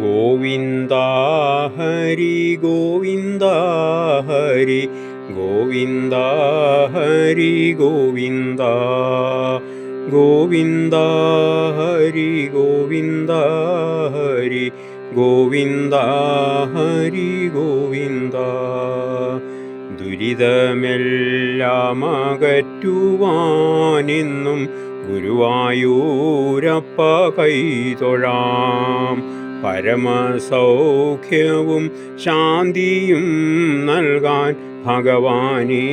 ഗോവിന്ദ ഹരി ഗോവിന്ദ ഹരി ഗോവിന്ദ ഹരി ഗോവിന്ദ ഗോവിന്ദ ഹരി ഗോവിന്ദ ഹരി ഗോവിന്ദ ഹരി ഗോവിന്ദ. ദുരിതമെല്ലാം അകറ്റുവാനെന്നും ഗുരുവായൂരപ്പ കൈതൊഴാം. പരമസൗഖ്യവും ശാന്തിയും നൽകാൻ ഭഗവാനേ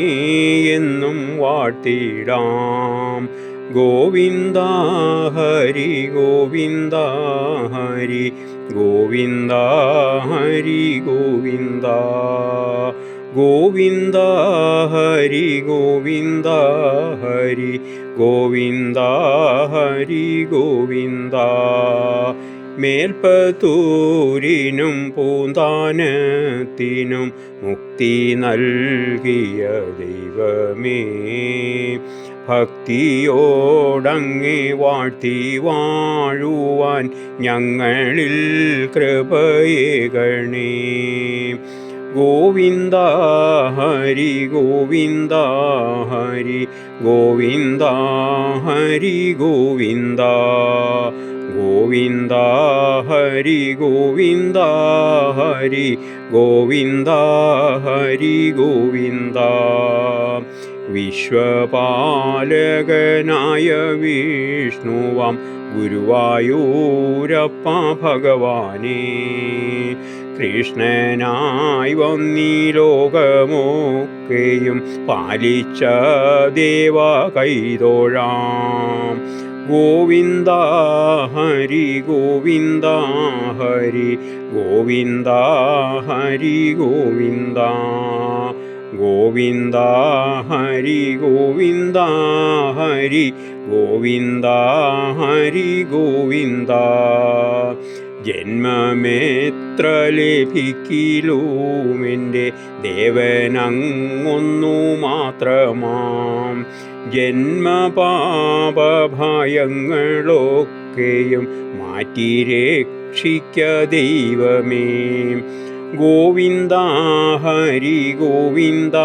എന്നും വാഴ്ത്തിടാം. ഗോവിന്ദ ഹരി ഗോവിന്ദ ഹരി ഗോവിന്ദ ഹരി ഗോവിന്ദ ഗോവിന്ദ ഹരി ഗോവിന്ദ ഹരി ഗോവിന്ദ ഹരി ഗോവിന്ദ. മേൽപ്പത്തൂരിനും പൂന്താനത്തിനും മുക്തി നൽകിയ ദൈവമേ, ഭക്തിയോടങ്ങേ വാഴ്ത്തി വാഴുവാൻ ഞങ്ങളിൽ കൃപയേകണേ. ഗോവിന്ദ ഹരി ഗോവിന്ദ ഹരി ഗോവിന്ദ ഹരി ഗോവിന്ദ ഗോവിന്ദ ഹരി ഗോവിന്ദ ഹരി ഗോവിന്ദ ഹരി ഗോവിന്ദ. വിശ്വപാലകനായ വിഷ്ണുവാം ഗുരുവായൂരപ്പ ഭഗവാനേ, കൃഷ്ണനായി വന്നീ ലോകമൊക്കെയും പാലിച്ച ദേവ കൈതൊഴാം. ഗോവിന്ദ ഹരി ഗോവിന്ദ ഹരി ഗോവിന്ദ ഹരി ഗോവിന്ദ ഗോവിന്ദ ഹരി ഗോവിന്ദ ഹരി ഗോവിന്ദ ഹരി ഗോവിന്ദ. ജന്മമേത്ര ലഭിക്കിലുമെൻ്റെ ദേവനങ്ങൊന്നു മാത്രമാം. ജന്മപാപഭയങ്ങളൊക്കെയും മാറ്റി രക്ഷിക്ക ദൈവമേ. ഗോവിന്ദ ഹരി ഗോവിന്ദ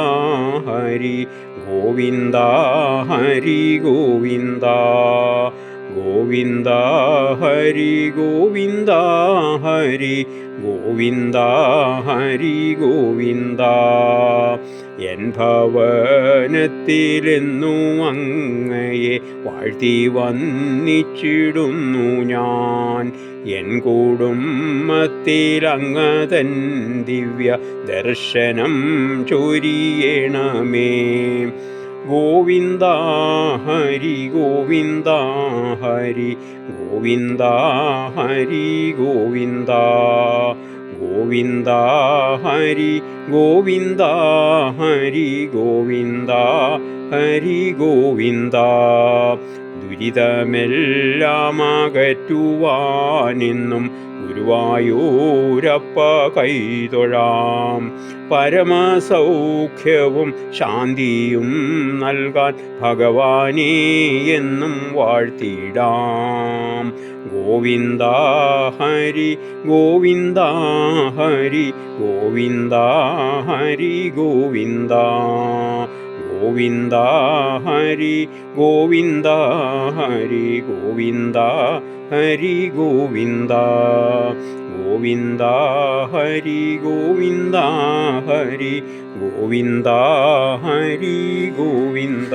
ഹരി ഗോവിന്ദ ഹരി ഗോവിന്ദ ഗോവിന്ദ ഹരി ഗോവിന്ദ ഹരി ഗോവിന്ദ ഹരി ഗോവിന്ദ. എൻ ഭവനത്തിലെന്നു അങ്ങയെ വാഴ്ത്തി വന്നിച്ചിടുന്നു ഞാൻ. എൻ കുടുംബത്തിലങ്ങതൻ ദിവ്യ ദർശനം ചൊരിയണമേ. ഗോവിന്ദ ഹരി ഗോവിന്ദ ഹരി ഗോവിന്ദ ഹരി ഗോവിന്ദ ഗോവിന്ദ ഹരി ഗോവിന്ദ ഹരി ഗോവിന്ദ ഹരി ഗോവിന്ദ. ദുരിതമെല്ലാം അകറ്റുവാനെന്നും ഗുരുവായൂരപ്പ കൈതൊഴാം. പരമസൗഖ്യവും ശാന്തിയും നൽകാൻ ഭഗവാനേ എന്നും വാഴ്ത്തിടാം. ഗോവിന്ദ ഹരി ഗോവിന്ദ ഹരി ഗോവിന്ദ ഹരി ഗോവിന്ദ ഗോവിന്ദ ഹരി ഗോവിന്ദ ഹരി ഗോവിന്ദ ഹരി ഗോവിന്ദ ഗോവിന്ദ ഹരി ഗോവിന്ദ ഹരി ഗോവിന്ദ ഹരി ഗോവിന്ദ.